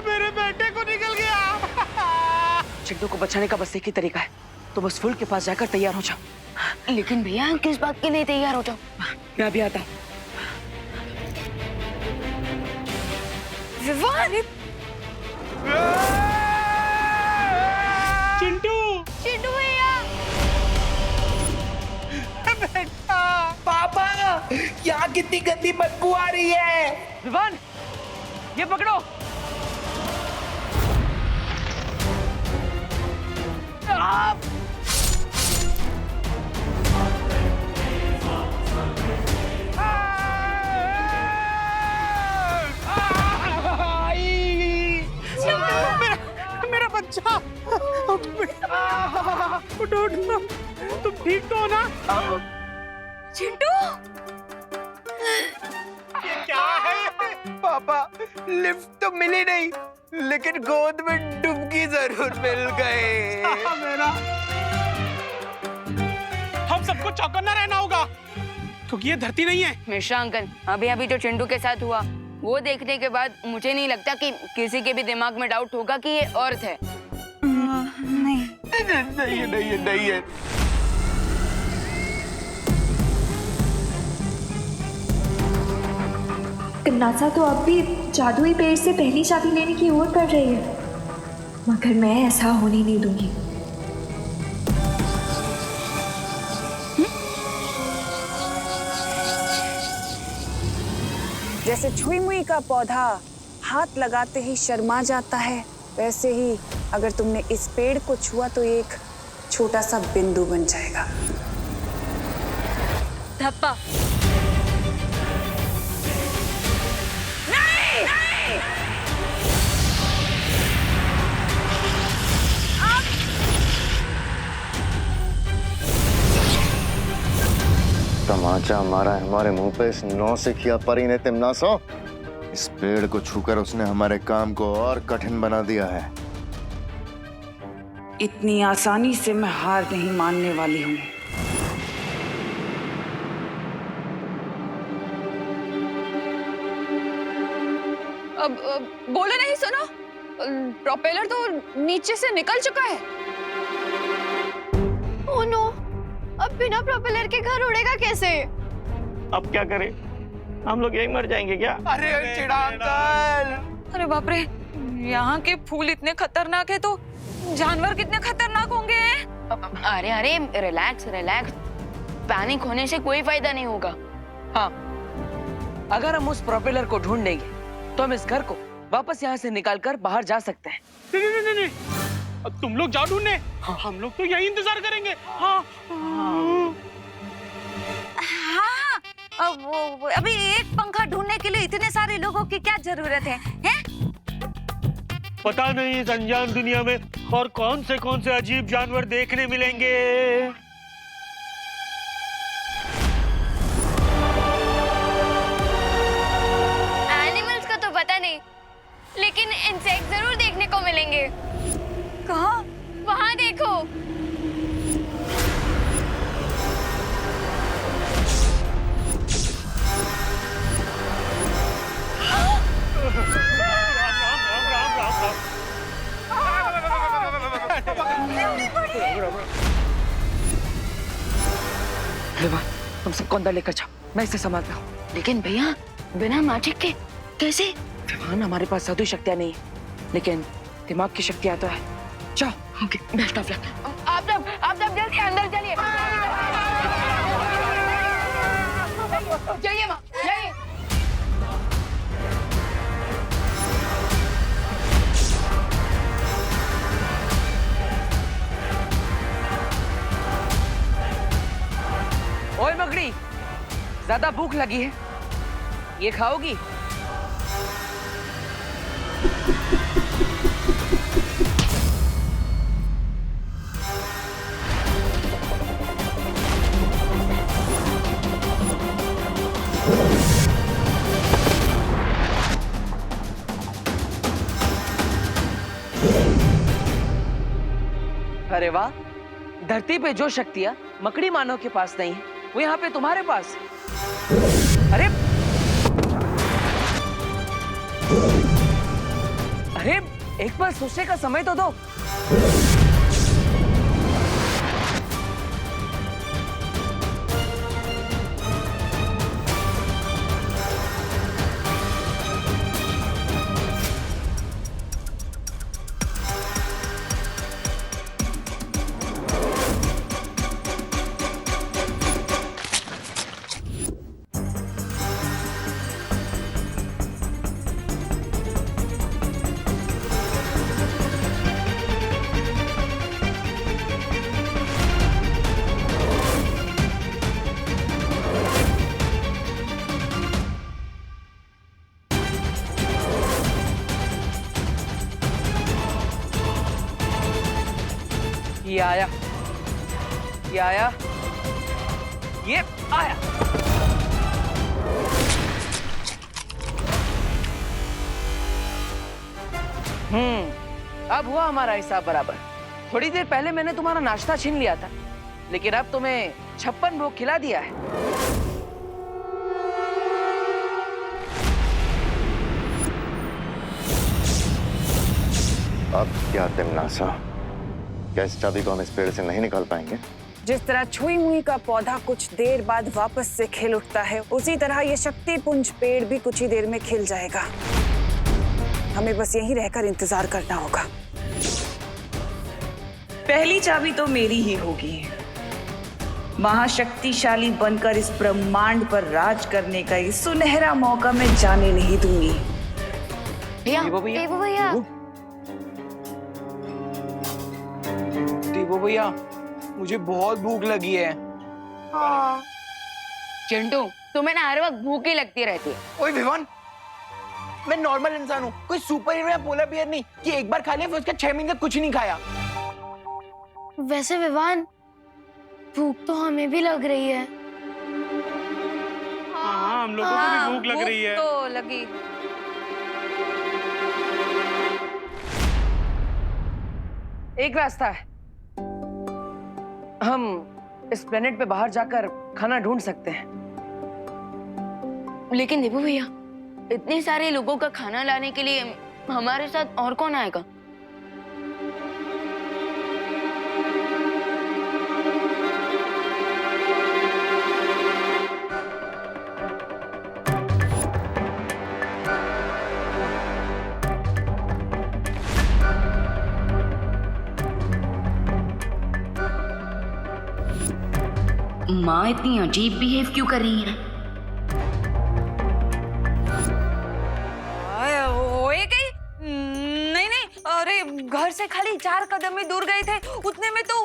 मेरे बेटे को निकल गया। चिंटू को बचाने का बस एक ही तरीका है, तो बस फूल के पास जाकर तैयार हो जाओ। लेकिन भैया किस बात के लिए तैयार हो जाओ? मैं अभी आता हूँ। विवान! चिंटू चिंटू भैया! बेटा, पापा, यहाँ कितनी गंदी बदबू आ रही है। विवान, ये पकड़ो। आप मेरा बच्चा, उठो उठो, तुम ठीक तो हो ना? चिंटू! ये क्या है? पापा, लिफ्ट तो मिली नहीं, लेकिन गोद में डुबकी जरूर मिल गए। मेरा, हम सबको चौकन्ना रहना होगा, क्योंकि ये धरती नहीं है। मिश्रा अंकल, अभी अभी जो चिंटू के साथ हुआ वो देखने के बाद मुझे नहीं लगता कि किसी के भी दिमाग में डाउट होगा कि ये अर्थ है। नहीं है। नासा तो अब भी जादुई पेड़ से पहली चाबी लेने की ओर बढ़ रही है, मगर मैं ऐसा होने नहीं दूंगी। जैसे छुई मुई का पौधा हाथ लगाते ही शर्मा जाता है, वैसे ही अगर तुमने इस पेड़ को छुआ तो एक छोटा सा बिंदु बन जाएगा। धप्पा! तमाचा मारा है हमारे मुंह पे इस नौसिखिया परी ने। तिमनासो, इस पेड़ को छूकर उसने हमारे काम को और कठिन बना दिया है। इतनी आसानी से मैं हार नहीं मानने वाली हूँ। अब बोले नहीं सुनो, प्रोपेलर तो नीचे से निकल चुका है। ओह नो, अब बिना प्रोपेलर के घर उड़ेगा कैसे? अब क्या करें, हम लोग यहीं मर जाएंगे क्या? अरे चिड़ा अंकल। अरे बाप रे, यहाँ के फूल इतने खतरनाक है तो जानवर कितने खतरनाक होंगे। अरे अरे, रिलैक्स रिलैक्स, पैनिक होने से कोई फायदा नहीं होगा। हाँ, अगर हम उस प्रोपेलर को ढूंढ लेंगे तो हम इस घर को वापस यहाँ से निकालकर बाहर जा सकते हैं। नहीं, अब तुम लोग जाओ ढूंढने, हम लोग तो यही इंतजार करेंगे। हाँ। हाँ, अभी एक पंखा ढूंढने के लिए इतने सारे लोगों की क्या जरूरत है, हैं? पता नहीं इस अनजान दुनिया में और कौन से अजीब जानवर देखने मिलेंगे। एनिमल्स का तो पता नहीं, लेकिन इंसेक्ट जरूर देखने को मिलेंगे। कहाँ? वहाँ देखो। तुम सबको अंदर लेकर जाओ, मैं इसे संभालता हूँ। लेकिन भैया, बिना मैजिक के कैसे? विवान, हमारे पास जादुई शक्तियाँ नहीं है, लेकिन दिमाग की शक्तियाँ तो है। जाओ। Okay, best of luck. आप सब जल्दी अंदर चलिए। जाइए माँ, जाइए। ओए मगड़ी, ज्यादा भूख लगी है, ये खाओगी? अरे वाह, धरती पे जो शक्तियां मकड़ी मानव के पास नहीं है, वो यहाँ पे तुम्हारे पास। अरे अरे एक बार सोचने का समय तो दो। ये आया, ये आया, ये आया। अब हुआ हमारा हिसाब बराबर। थोड़ी देर पहले मैंने तुम्हारा नाश्ता छीन लिया था, लेकिन अब तुम्हें 56 भोग खिला दिया है। अब क्या तिमनासा, क्या इस चाबी को हम इस पेड़ से नहीं निकाल पाएंगे? जिस तरह छुई मुई का पौधा कुछ देर बाद वापस से खिल उठता है, उसी तरह ये शक्ति पुंज पेड़ भी कुछ ही देर में खिल जाएगा। हमें बस यहीं रहकर इंतजार करना होगा। पहली चाबी तो मेरी ही होगी। महाशक्तिशाली बनकर इस ब्रह्मांड पर राज करने का ये सुनहरा मौका मैं जाने नहीं दूंगी। भैया, भैया, वो भैया, मुझे बहुत भूख लगी है। चिंटू, तुम्हें ना हर वक्त भूख ही लगती रहती है। ओए विवान, मैं नॉर्मल इंसान हूँ, कोई सुपर हीरो या पोलर बियर नहीं कि एक बार खा लिया फिर उसका 6 महीने तक कुछ नहीं खाया। वैसे विवान, भूख तो हमें भी लग रही है। हाँ, हम लोगों को भी भूख लग रही है। तो लगी। एक रास्ता है, हम इस प्लेनेट पे बाहर जाकर खाना ढूंढ सकते हैं। लेकिन देबू भैया, इतने सारे लोगों का खाना लाने के लिए हमारे साथ और कौन आएगा? माँ इतनी अजीब बिहेव क्यों कर रही है? ओए गई? नहीं नहीं, अरे घर से खाली 4 कदम ही दूर गए थे, उतने में तो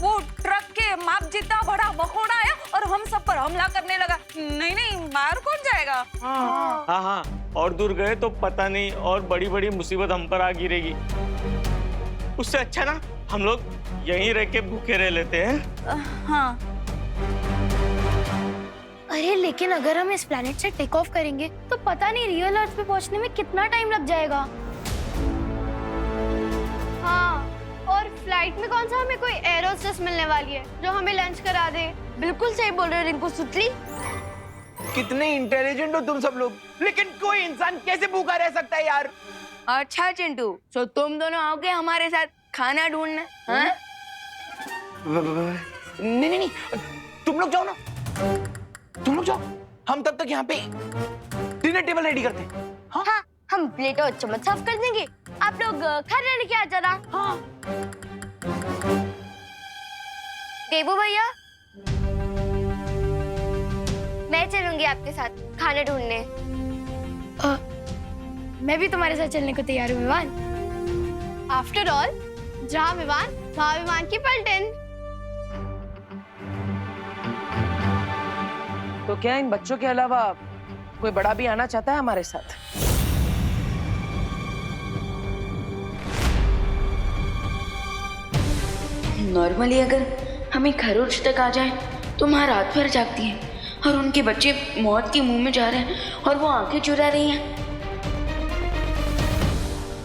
वो ट्रक के माप जितना बड़ा मकोड़ा आया और हम सब पर हमला करने लगा। नहीं नहीं, बाहर कौन जाएगा? हाँ, और दूर गए तो पता नहीं और बड़ी बड़ी मुसीबत हम पर आ गिरेगी। उससे अच्छा ना हम लोग यहीं रह के भूखे रह लेते हैं। हाँ। अरे लेकिन अगर हम इस प्लेनेट से टेक ऑफ करेंगे तो पता नहीं रियल अर्थ पे पहुंचने में कितना टाइम लग जाएगा। हाँ, और फ्लाइट में कौन सा हमें कोई एयर होस्टेस मिलने वाली है जो हमें लंच करा दे। बिल्कुल सही बोल रहे हो रिंकू सुतली। कितने इंटेलिजेंट हो तुम सब लोग, लेकिन कोई इंसान कैसे भूखा रह सकता है यार? अच्छा चिंटू, तो तुम दोनों आओगे हमारे साथ खाना ढूंढने? हाँ? नहीं नहीं नहीं, तुम लोग जाओ ना, तुम लोग जाओ, हम तब तक यहाँ पे डिनर टेबल रेडी करते हैं। हाँ? हाँ, हम प्लेट और चम्मच साफ कर देंगे, आप लोग खाना लेके आ जाना। हाँ। देबू भैया, मैं चलूंगी आपके साथ खाना ढूंढने। मैं भी तुम्हारे साथ चलने को तैयार हूँ विवान। आफ्टर ऑल, जहाँ विवान वहाँ विमान की पलटन। तो क्या इन बच्चों के अलावा कोई बड़ा भी आना चाहता है हमारे साथ? नॉर्मली अगर हमें खरोच तक आ जाए तो माँ रात भर जागती है और उनके बच्चे मौत के मुंह में जा रहे हैं और वो आंखें चुरा रही हैं।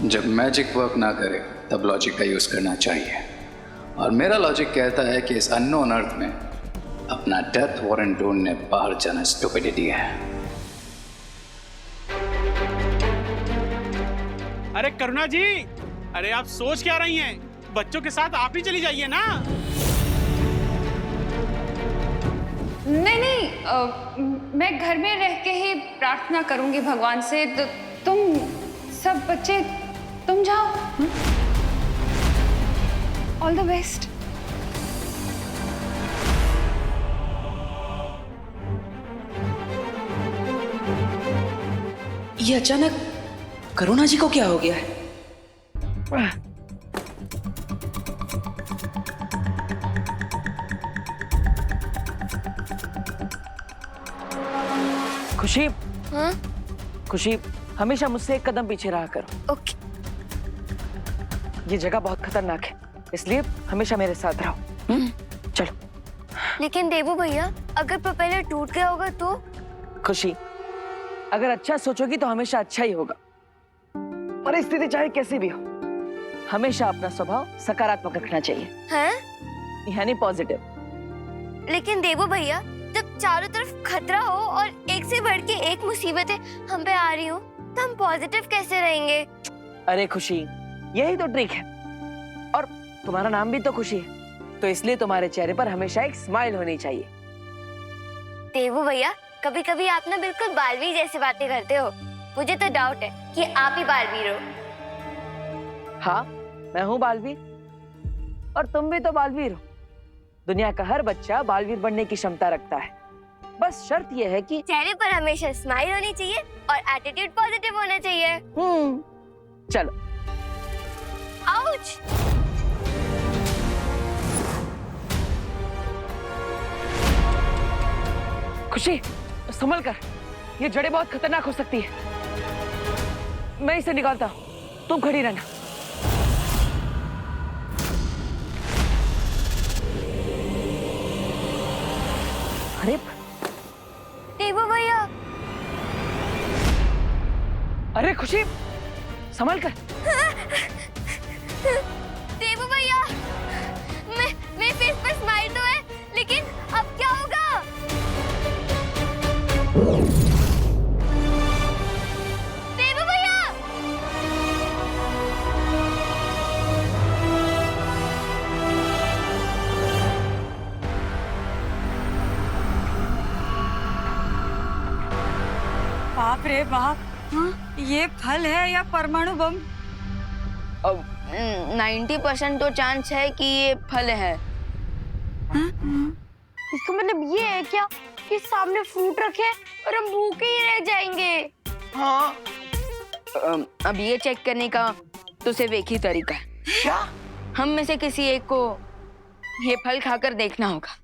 जब मैजिक वर्क ना करे तब लॉजिक का यूज करना चाहिए, और मेरा लॉजिक कहता है कि इस अननोन अर्थ में अपना डेथ वारंट ढूंढने बाहर जाना स्टुपिडिटी है। अरे करुणा जी, अरे आप सोच क्या रही हैं? बच्चों के साथ आप ही चली जाइए ना। नहीं नहीं, मैं घर में रह के ही प्रार्थना करूंगी भगवान से। तो तुम सब बच्चे तुम जाओ। All the best. ये अचानक करुणा जी को क्या हो गया है? खुशी, हाँ? खुशी, हमेशा मुझसे एक कदम पीछे रहा करो। ओके। ये जगह बहुत खतरनाक है, इसलिए हमेशा मेरे साथ रहो। चलो। लेकिन देवू भैया, अगर प्रोपेलर टूट गया होगा तो? खुशी, अगर अच्छा सोचोगी तो हमेशा अच्छा ही होगा। परिस्थिति चाहे कैसी भी हो, हमेशा अपना स्वभाव सकारात्मक रखना चाहिए। हैं? यानी पॉजिटिव। लेकिन देवू भैया, जब चारों तरफ खतरा हो और एक से बढ़ के एक मुसीबतें हम पे आ रही हो, तो हम पॉजिटिव कैसे रहेंगे? अरे खुशी, यही तो ट्रिक है। और तुम्हारा नाम भी तो खुशी है, तो इसलिए तुम्हारे चेहरे पर हमेशा एक स्माइल होनी चाहिए। देवू भैया, कभी कभी आप ना बिल्कुल बालवीर जैसी बातें करते हो। मुझे तो डाउट है कि आप ही बालवीर हो। हाँ, मैं हूँ बालवीर, और तुम भी तो बालवीर हो। दुनिया का हर बच्चा बालवीर बनने की क्षमता रखता है। बस शर्त यह है कि चेहरे पर हमेशा स्माइल होनी चाहिए और एटीट्यूड पॉजिटिव होना चाहिए। चलो। आउच! खुशी, संभल कर, ये जड़ें बहुत खतरनाक हो सकती है। मैं इसे निकालता हूँ, तुम खड़ी रहना। अरे देवू भैया! अरे खुशी, संभल कर। देवू भैया, मेरे फेस पर स्माइल तो है, लेकिन अब क्या होगा? देवू भैया! बाप रे बाप, ये फल है या परमाणु बम? 90% तो चांस है कि ये फल है। इसका मतलब ये है क्या कि सामने फ्रूट रखे और हम भूखे ही रह जाएंगे? हाँ। अब ये चेक करने का तो सिर्फ एक ही तरीका है। क्या? हम में से किसी एक को ये फल खाकर देखना होगा।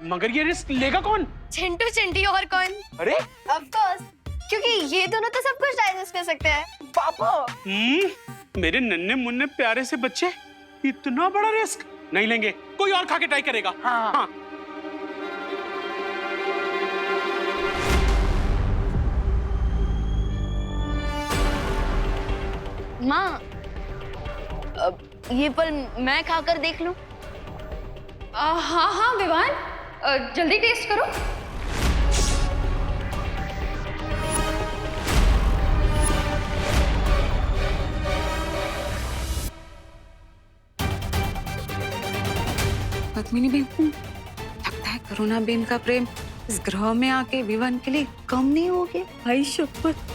मगर ये रिस्क लेगा कौन? चिंटू चिंटी और कौन? अरे ऑफ कोर्स, क्योंकि ये दोनों तो सब कुछ डाइजेस्ट कर सकते हैं। पापा! मेरे नन्हे मुन्ने प्यारे से बच्चे इतना बड़ा रिस्क नहीं लेंगे। कोई और खा के ट्राई करेगा। हाँ। माँ, ये फल मैं खाकर देख लूं? हाँ हाँ विवान, जल्दी टेस्ट करो। पद्मिनी बेन, लगता है करुणा बेन का प्रेम इस ग्रह में आके विवान के लिए कम नहीं हो गया। भाई शपथ।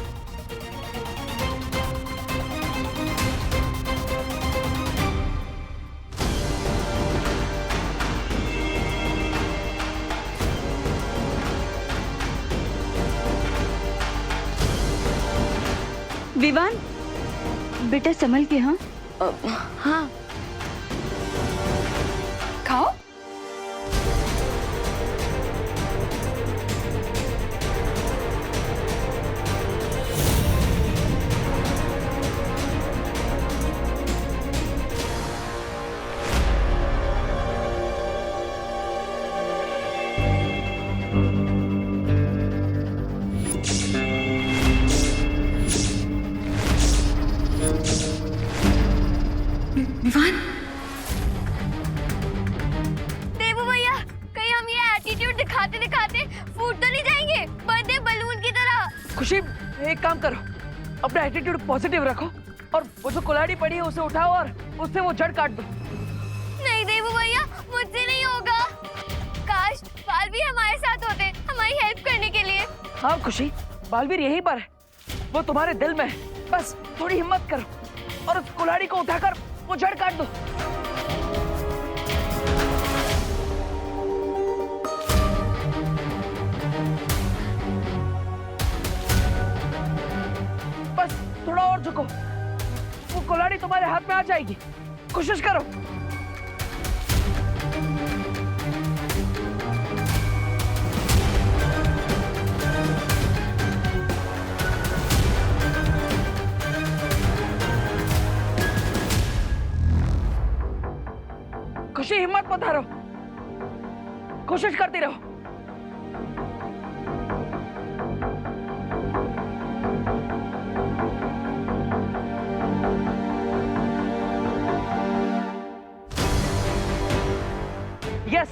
विवान, बेटा संभल के। हाँ हाँ, खाओ। विवान, देवू भैया, कहीं हम ये एटीट्यूड दिखाते दिखाते फूट तो नहीं जाएंगे बर्थडे बलून की तरह? खुशी, एक काम करो, अपना एटीट्यूड पॉजिटिव रखो और वो जो कुल्हाड़ी पड़ी है उसे उठाओ और उससे वो जड़ काट दो। नहीं देवू भैया, मुझसे नहीं होगा। काश बालवीर हमारे साथ होते, हमारी हेल्प करने के लिए। हाँ खुशी, बालवीर यहीं पर है, वो तुम्हारे दिल में है। बस थोड़ी हिम्मत करो और उस कुल्हाड़ी को उठाकर वो जड़ काट दो। बस थोड़ा और झुको, वो कुल्हाड़ी तुम्हारे हाथ में आ जाएगी। कोशिश करो। खुशी, हिम्मत मत हारो, कोशिश करती रहो। यस,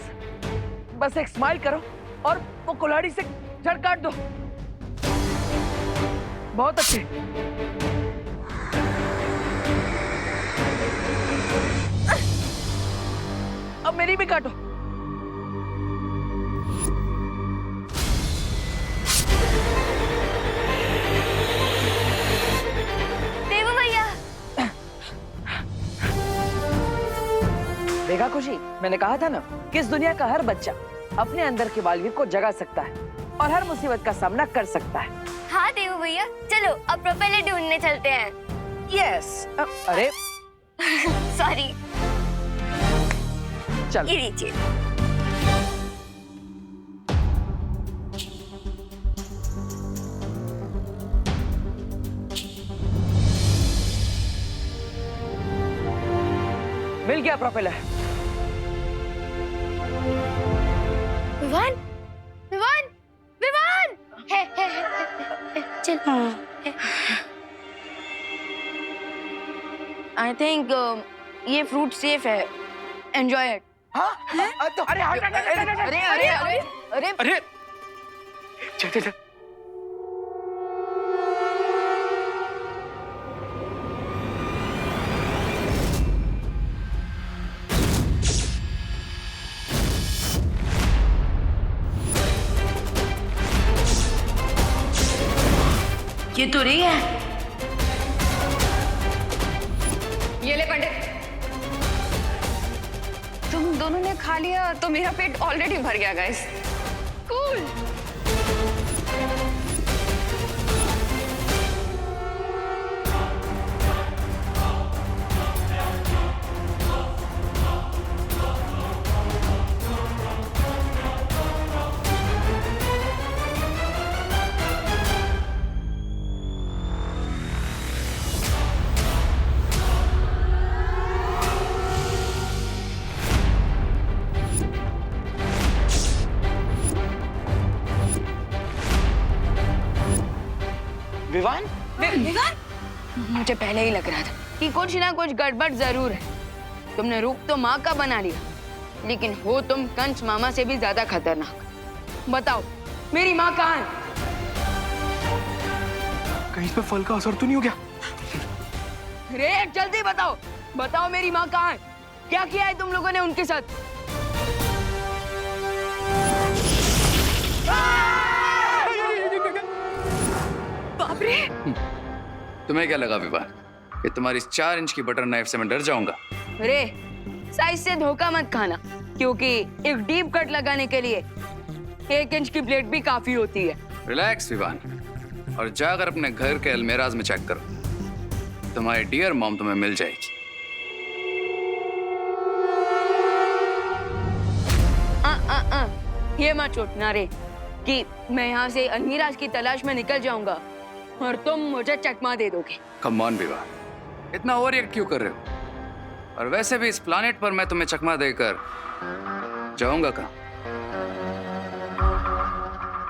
बस एक स्माइल करो और वो कुल्हाड़ी से जड़ काट दो। बहुत अच्छे। अब मेरी भी काटो। देवू भैया, देखा खुशी, मैंने कहा था ना कि इस दुनिया का हर बच्चा अपने अंदर के बालवीर को जगा सकता है और हर मुसीबत का सामना कर सकता है। हाँ देवू भैया, चलो अब प्रोपेलर ढूंढने चलते हैं। यस। अरे सॉरी, चल। ये लीजिए। मिल गया प्रोपेलर। विवान, विवान, विवान, है, चल। आई थिंक ये फ्रूट सेफ है, एंजॉय इट। हाँ? तो अरे हट, हट, हट, हट, हट, अरे अरे अरे अरे अरे चल चल चल। ये तो रही है। ये ले पंडित, तुम दोनों ने खा लिया तो मेरा पेट ऑलरेडी भर गया गाइस। कूल। विवान? मुझे पहले ही लग रहा था कि कुछ ना कुछ गड़बड़ जरूर है। तुमने रूप तो माँ का बना लिया, लेकिन हो तुम कंच मामा से भी ज्यादा खतरनाक। बताओ मेरी माँ कहाँ है? कहीं इस पे फल का असर तो नहीं हो गया? रे जल्दी बताओ, बताओ मेरी माँ कहाँ है? क्या किया है तुम लोगों ने उनके साथ? बाप रे! तुम्हें क्या लगा विवाह कि तुम्हारी 4 इंच की बटर नाइफ से मैं डर जाऊंगा? रे साइज से धोखा मत खाना, क्योंकि एक डीप कट लगाने के लिए 1 इंच की प्लेट भी काफी होती है। रिलैक्स विवान, और जाकर अपने घर के अलमेराज में चेक करो, तुम्हारी डियर मॉम तुम्हें मिल जाएगी। ये मत सोचना रे कि मैं यहाँ से अलमीराज की तलाश में निकल जाऊंगा और तुम मुझे चकमा दे दोगे। कम ऑन विवाह, इतना ओवर रिएक्ट क्यों कर रहे हो? और वैसे भी इस प्लानेट पर मैं तुम्हें चकमा देकर जाऊंगा कहाँ?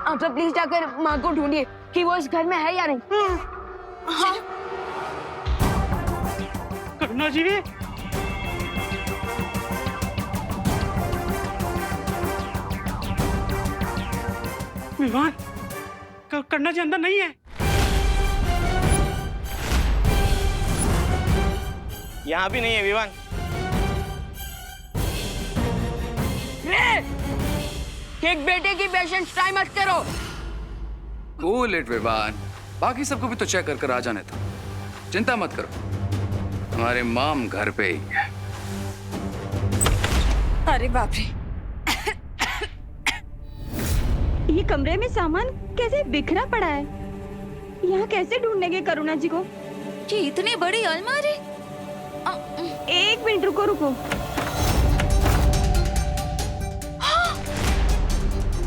आप सब प्लीज जाकर माँ को ढूंढिए कि वो इस घर में है या नहीं। हाँ। करुणा जी, विवान, करुणा जी अंदर नहीं है। यहाँ भी नहीं है विवान। एक बेटे की पेशेंस ट्राई मत करो। कूल इट विवान, बाकी सबको भी तो चेक कर आ जाने दो, चिंता मत करो, हमारे माम घर पे ही है। अरे बाप रे, ये कमरे में सामान कैसे बिखरा पड़ा है? यहाँ कैसे ढूंढेंगे करुणा जी को? ये इतनी बड़ी अलमारी। एक मिनट रुको रुको।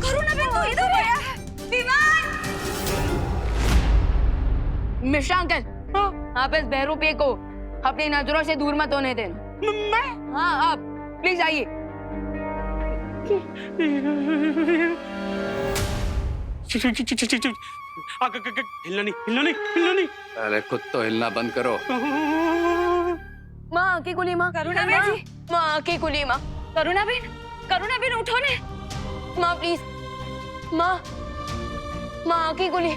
करुणा बहन तो इधर है। विमान! मिश्रा अंकल, आप इस बहरूपे को अपनी नजरों से दूर मत होने देना। मैं? हाँ आप प्लीज आइए। हिलना नहीं, हिलना नहीं, हिलना नहीं। अरे खुद तो हिलना बंद करो। माँ आके कुली माँ। करुणा बहन जी। माँ आके कुली माँ। करुणा बहन उठो ने। माँ प्लीज, माँ आके कुली।